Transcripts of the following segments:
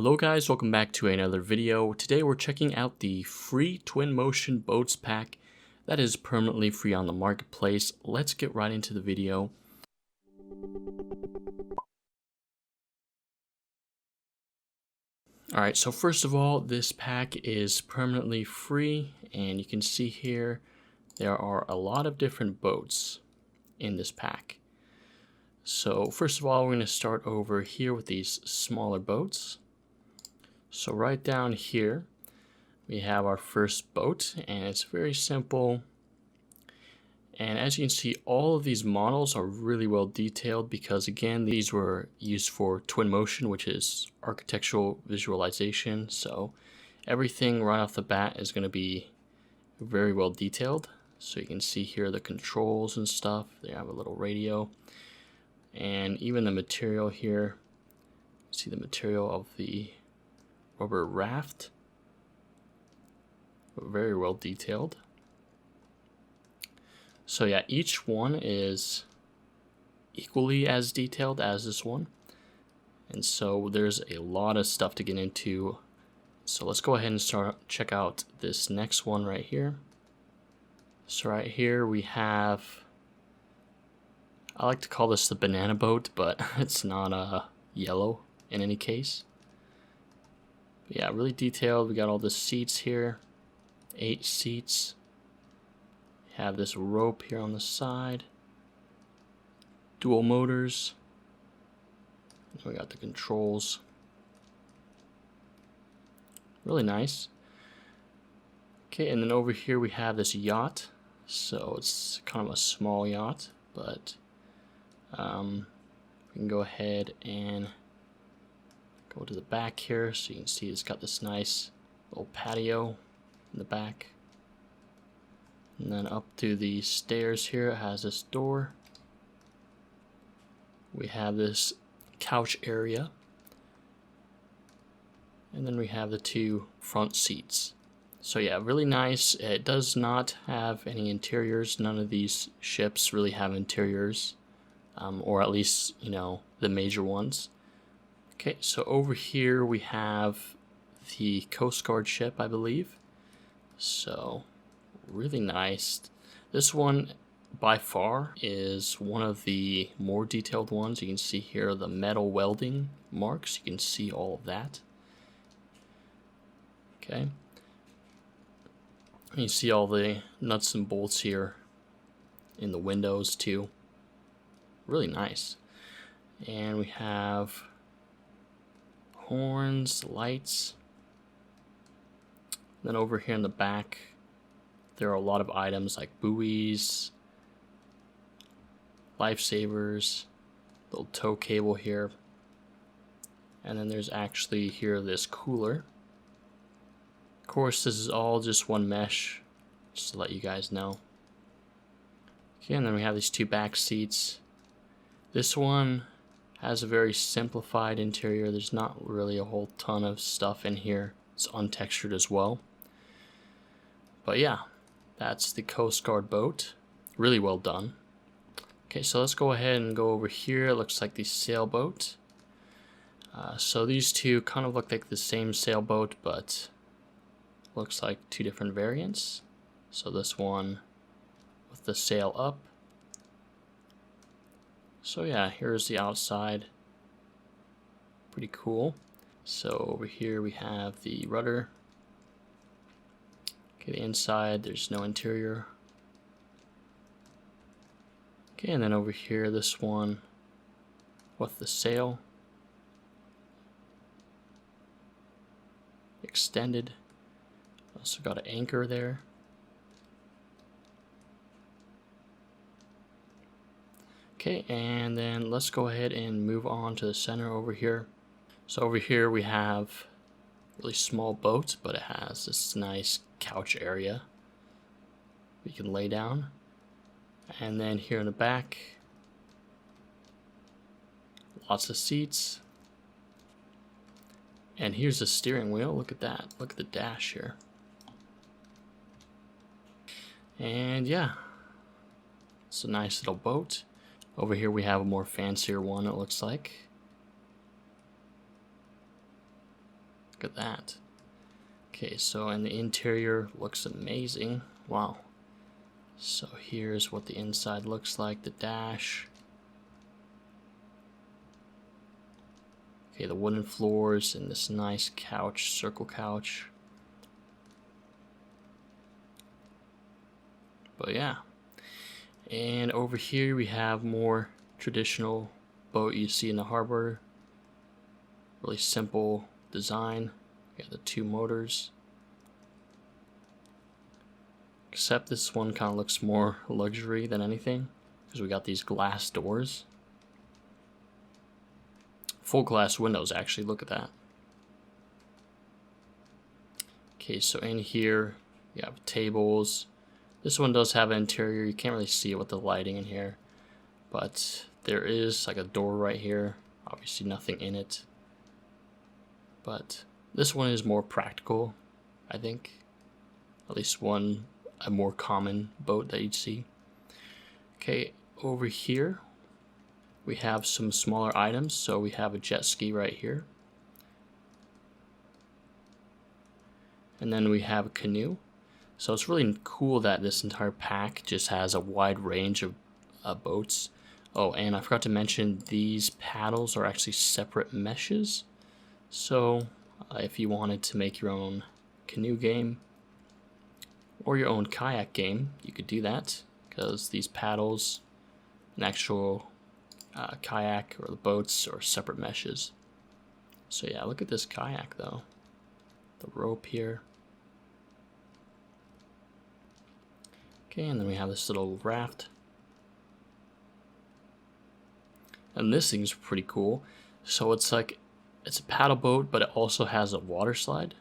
Hello guys, welcome back to another video. Today we're checking out the free Twinmotion Boats Pack that is permanently free on the marketplace. Let's get right into the video. Alright, so first of all, this pack is permanently free, and you can see here there are a lot of different boats in this pack. So first of all, we're going to start over here with these smaller boats. So right down here we have our first boat, and it's very simple. And as you can see, all of these models are really well detailed because, again, these were used for Twinmotion, which is architectural visualization. So everything right off the bat is going to be very well detailed. So you can see here the controls and stuff. They have a little radio, and even the material here. See the material of the rubber raft. Very well detailed. So yeah, each one is equally as detailed as this one. And so there's a lot of stuff to get into. So let's go ahead and check out this next one right here. So right here we have, I like to call this the banana boat, but it's not yellow in any case. But yeah, really detailed. We got all the seats here, 8 seats. Have this rope here on the side, dual motors, and we got the controls. Really nice. Okay, and then over here we have this yacht. So it's kind of a small yacht, but we can go ahead and go to the back here, so you can see it's got this nice little patio in the back. And then up to the stairs here, it has this door. We have this couch area. And then we have the 2 front seats. So yeah, really nice. It does not have any interiors. None of these ships really have interiors. Or at least, you know, the major ones. Okay, so over here we have the Coast Guard ship, I believe. So really nice. This one by far is one of the more detailed ones. You can see here the metal welding marks. You can see all of that. Okay. You see all the nuts and bolts here in the windows too. Really nice. And we have horns, lights. Then over here in the back, there are a lot of items like buoys, lifesavers, little tow cable here. And then there's actually here this cooler. Of course, this is all just one mesh, just to let you guys know. Okay, and then we have these 2 back seats. This one has a very simplified interior. There's not really a whole ton of stuff in here. It's untextured as well. But yeah, that's the Coast Guard boat. Really well done. Okay, so let's go ahead and go over here. It looks like the Sailboat. So these 2 kind of look like the same sailboat, but looks like 2 different variants. So this one with the sail up. So yeah, here's the outside. Pretty cool. So over here we have the rudder. Okay, the inside, there's no interior. Okay, and then over here, this one with the sail. Extended. Also got an anchor there. Okay, and then let's go ahead and move on to the center over here. So over here we have really small boat, but it has this nice couch area you can lay down. And then here in the back, lots of seats. And here's the steering wheel. Look at that. Look at the dash here. And yeah, it's a nice little boat. Over here we have a more fancier one, it looks like. Look at that. Okay, so and the interior looks amazing. Wow. So here's what the inside looks like, the dash. Okay, the wooden floors and this nice couch, circle couch. But yeah. And over here we have more traditional boat you see in the harbor. Really simple design. We got the two motors. Except this one kind of looks more luxury than anything, because we got these glass doors. Full glass windows, actually, look at that. Okay, so in here you have tables. This one does have an interior. You can't really see it with the lighting in here, but there is like a door right here. Obviously nothing in it, but this one is more practical, I think. At least a more common boat that you'd see. Okay, over here we have some smaller items. So we have a jet ski right here, and then we have a canoe. So it's really cool that this entire pack just has a wide range of boats. Oh, and I forgot to mention, these paddles are actually separate meshes. So if you wanted to make your own canoe game or your own kayak game, you could do that, because these paddles, an actual kayak or the boats, are separate meshes. So yeah, look at this kayak though. The rope here. Okay, and then we have this little raft. And this thing's pretty cool. So it's like, it's a paddle boat, but it also has a water slide.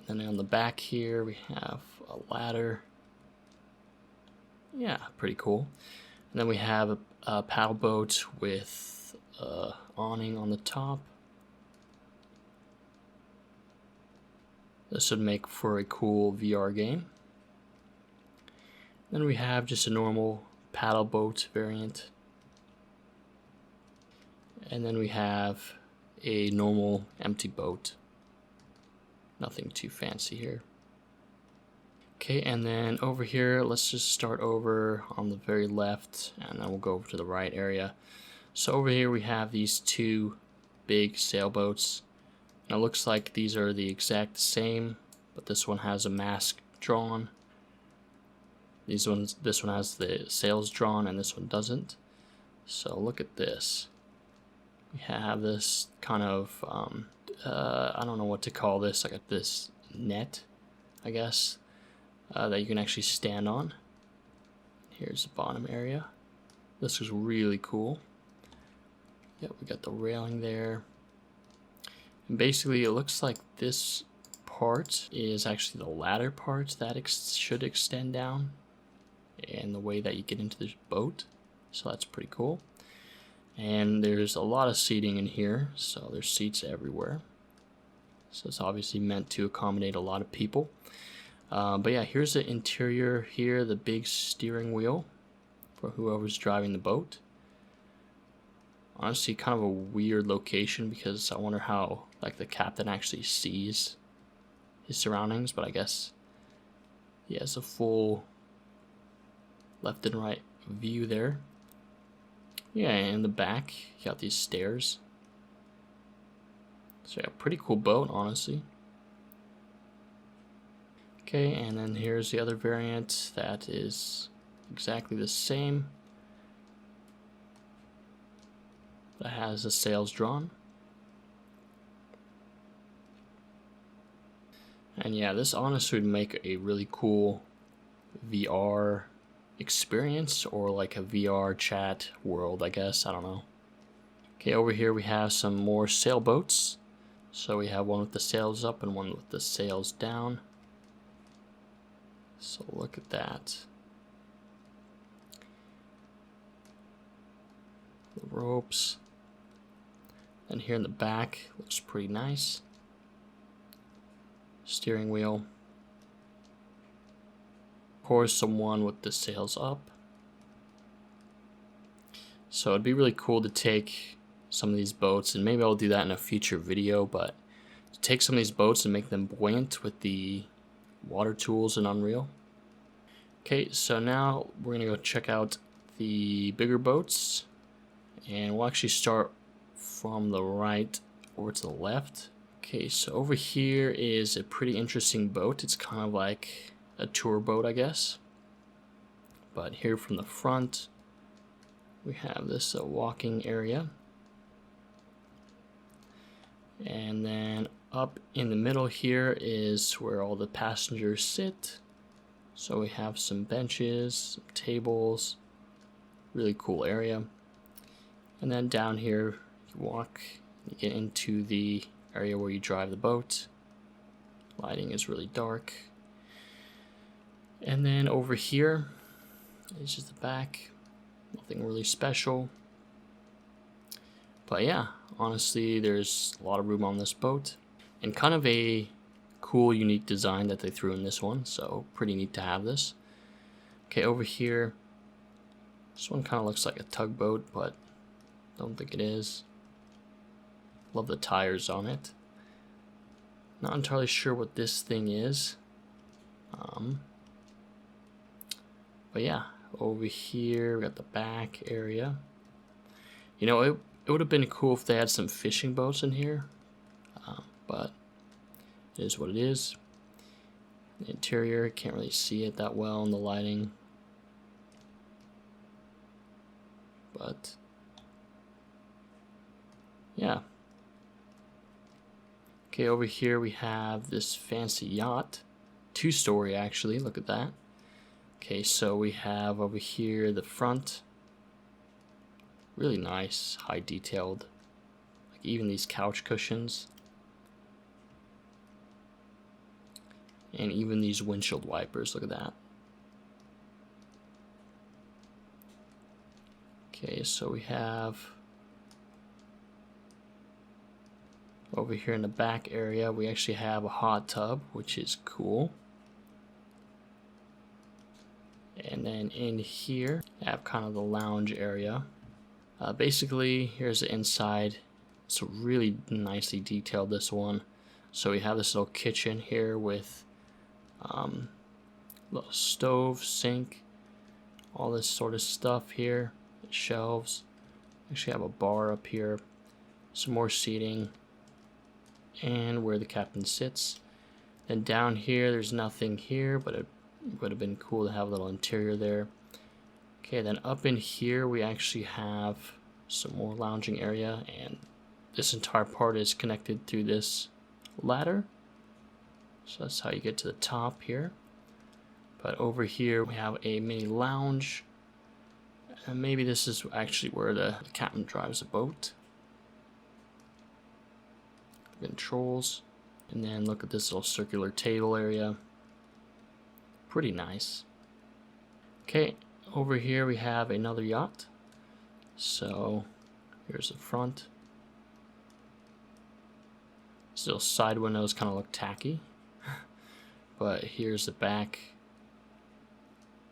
And then on the back here we have a ladder. Yeah, pretty cool. And then we have a paddle boat with an awning on the top. This would make for a cool VR game. Then we have just a normal paddle boat variant. And then we have a normal empty boat. Nothing too fancy here. Okay, and then over here, let's just start over on the very left, and then we'll go over to the right area. So over here we have these two big sailboats. And it looks like these are the exact same, but this one has a mast drawn. This one has the sails drawn, and this one doesn't. So look at this. We have this kind of, I don't know what to call this, like this net, I guess, that you can actually stand on. Here's the bottom area. This is really cool. Yep, we got the railing there. And basically, it looks like this part is actually the ladder part that should extend down, and the way that you get into this boat. So that's pretty cool. And there's a lot of seating in here, so there's seats everywhere. So it's obviously meant to accommodate a lot of people. But yeah, here's the interior here, the big steering wheel for whoever's driving the boat. Honestly, kind of a weird location, because I wonder how like the captain actually sees his surroundings, but I guess he has a full left and right view there. Yeah, and in the back, you got these stairs. So yeah, pretty cool boat, honestly. Okay, and then here's the other variant that is exactly the same. That has the sails drawn. And yeah, this honestly would make a really cool VR experience, or like a VR chat world, I guess. I don't know. Okay, over here we have some more sailboats. So we have one with the sails up and one with the sails down. So look at that. The ropes. And here in the back, looks pretty nice. Steering wheel. Of course, someone with the sails up. So it'd be really cool to take some of these boats, and maybe I'll do that in a future video, but to take some of these boats and make them buoyant with the water tools in Unreal. Okay, so now we're gonna go check out the bigger boats, and we'll actually start from the right or to the left. Okay, so over here is a pretty interesting boat. It's kind of like a tour boat, I guess. But here from the front, we have this walking area. And then up in the middle here is where all the passengers sit. So we have some benches, some tables, really cool area. And then down here, you walk, you get into the area where you drive the boat. Lighting is really dark. And then over here is just the back. Nothing really special. But yeah, honestly, there's a lot of room on this boat. And kind of a cool, unique design that they threw in this one. So pretty neat to have this. Okay, over here, this one kind of looks like a tugboat, but don't think it is. Love the tires on it. Not entirely sure what this thing is. But yeah, over here we got the back area. You know, it would have been cool if they had some fishing boats in here, but it is what it is. The interior, can't really see it that well in the lighting, but yeah. Okay, over here we have this fancy yacht, 2-story actually, look at that. Okay, so we have over here the front, really nice, high detailed, like even these couch cushions, and even these windshield wipers, look at that. Okay, so we have over here in the back area, we actually have a hot tub, which is cool. And then in here, I have kind of the lounge area. Basically, here's the inside. It's really nicely detailed, this one. So we have this little kitchen here with little stove, sink, all this sort of stuff here. Shelves. Actually have a bar up here. Some more seating. And where the captain sits. Then down here, there's nothing here, but it would have been cool to have a little interior there. Okay, then up in here we actually have some more lounging area, and this entire part is connected through this ladder. So that's how you get to the top here. But over here we have a mini lounge, and maybe this is actually where the captain drives the boat. Controls, and then look at this little circular table area. Pretty nice. Okay, over here we have another yacht. So here's the front. Still side windows kind of look tacky, but here's the back.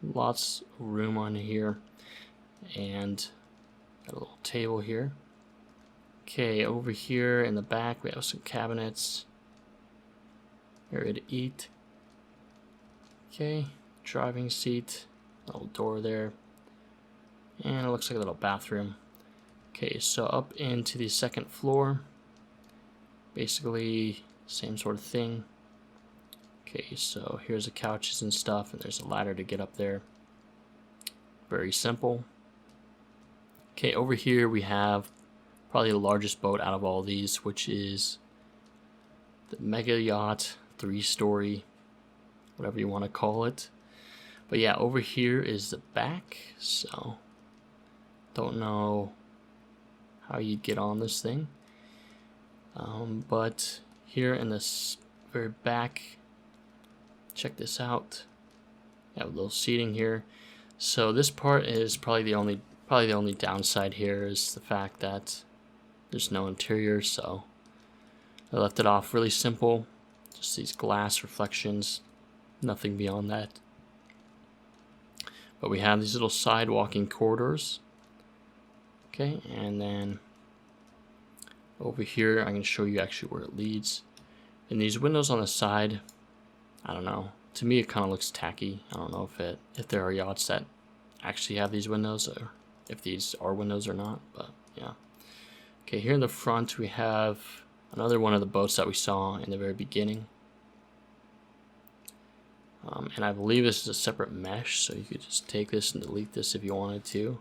Lots of room on here, and got a little table here. Okay, over here in the back we have some cabinets, area to eat. Okay, driving seat, little door there, and it looks like a little bathroom. Okay, so up into the second floor, basically same sort of thing. Okay, so here's the couches and stuff, and there's a ladder to get up there. Very simple. Okay, over here we have probably the largest boat out of all these, which is the Mega Yacht, 3-story, whatever you want to call it. But yeah, over here is the back, so don't know how you'd get on this thing. But here in this very back, check this out. You have a little seating here. So this part is probably the only downside here is the fact that there's no interior, so I left it off really simple. Just these glass reflections, nothing beyond that. But we have these little side walking corridors. Okay, and then Over here, I'm going to show you actually where it leads. And these windows on the side, I don't know. To me, it kind of looks tacky. I don't know if there are yachts that actually have these windows, or if these are windows or not. But yeah. Okay, here in the front, we have another one of the boats that we saw in the very beginning. And I believe this is a separate mesh, so you could just take this and delete this if you wanted to.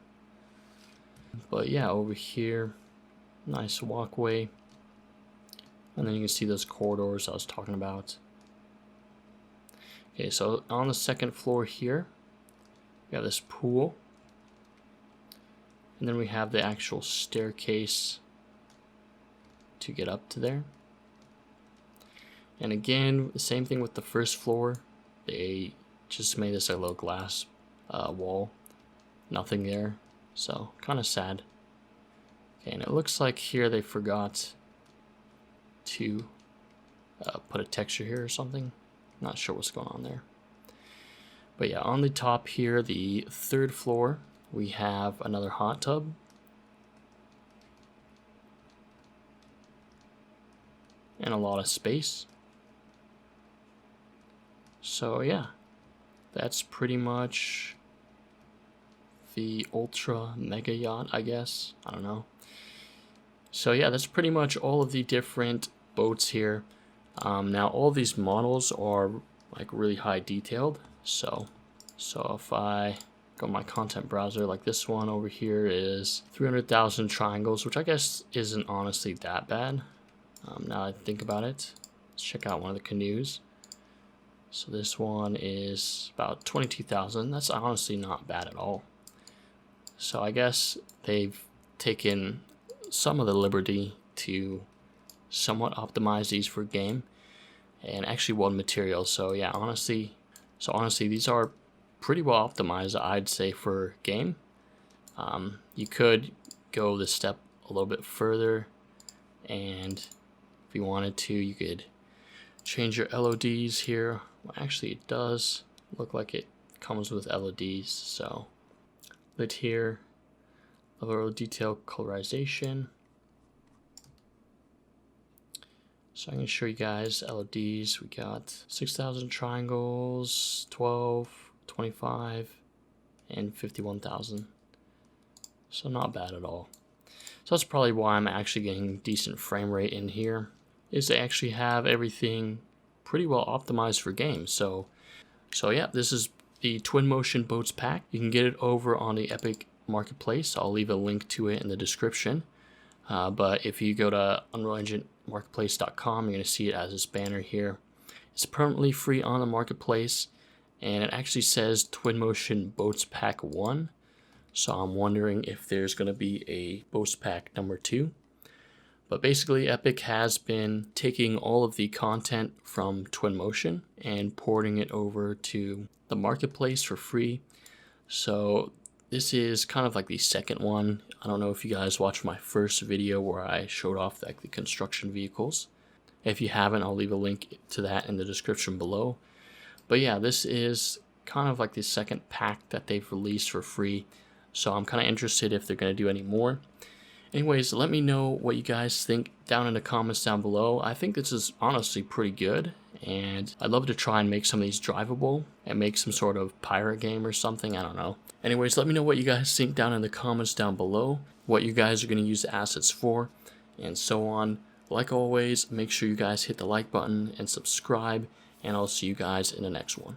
But yeah, over here, nice walkway. And then you can see those corridors I was talking about. Okay, so on the second floor here, we have this pool. And then we have the actual staircase to get up to there. And again, the same thing with the first floor. They just made this a little glass wall. Nothing there. So, kind of sad. Okay, and it looks like here they forgot to put a texture here or something. Not sure what's going on there. But yeah, on the top here, the third floor, we have another hot tub. And a lot of space. So yeah, that's pretty much the ultra mega yacht, I guess. I don't know. So yeah, that's pretty much all of the different boats here. Now all these models are like really high detailed. So if I go to my content browser, like this one over here is 300,000 triangles, which I guess isn't honestly that bad. Now I think about it, let's check out one of the canoes. So this one is about 22,000. That's honestly not bad at all. So I guess they've taken some of the liberty to somewhat optimize these for game and actually one material. So yeah, honestly these are pretty well optimized, I'd say, for game. You could go the step a little bit further, and if you wanted to, you could change your LODs here. Well, actually it does look like it comes with LODs. So lit here, level detail colorization. So I'm going to show you guys LODs. We got 6,000 triangles, 12, 25, and 51,000. So not bad at all. So that's probably why I'm actually getting decent frame rate in here, is they actually have everything pretty well optimized for games. So yeah, this is the Twinmotion Boats Pack. You can get it over on the Epic Marketplace. I'll leave a link to it in the description. But if you go to UnrealEngineMarketplace.com, you're going to see it as this banner here. It's permanently free on the marketplace, and it actually says Twinmotion Boats Pack 1. So I'm wondering if there's going to be a Boats Pack number 2. But basically, Epic has been taking all of the content from Twinmotion and porting it over to the marketplace for free. So this is kind of like the second one. I don't know if you guys watched my first video where I showed off like the construction vehicles. If you haven't, I'll leave a link to that in the description below. But yeah, this is kind of like the second pack that they've released for free. So I'm kind of interested if they're going to do any more. Anyways, let me know what you guys think down in the comments down below. I think this is honestly pretty good, and I'd love to try and make some of these drivable and make some sort of pirate game or something. I don't know. Anyways, let me know what you guys think down in the comments down below, what you guys are going to use the assets for, and so on. Like always, make sure you guys hit the like button and subscribe, and I'll see you guys in the next one.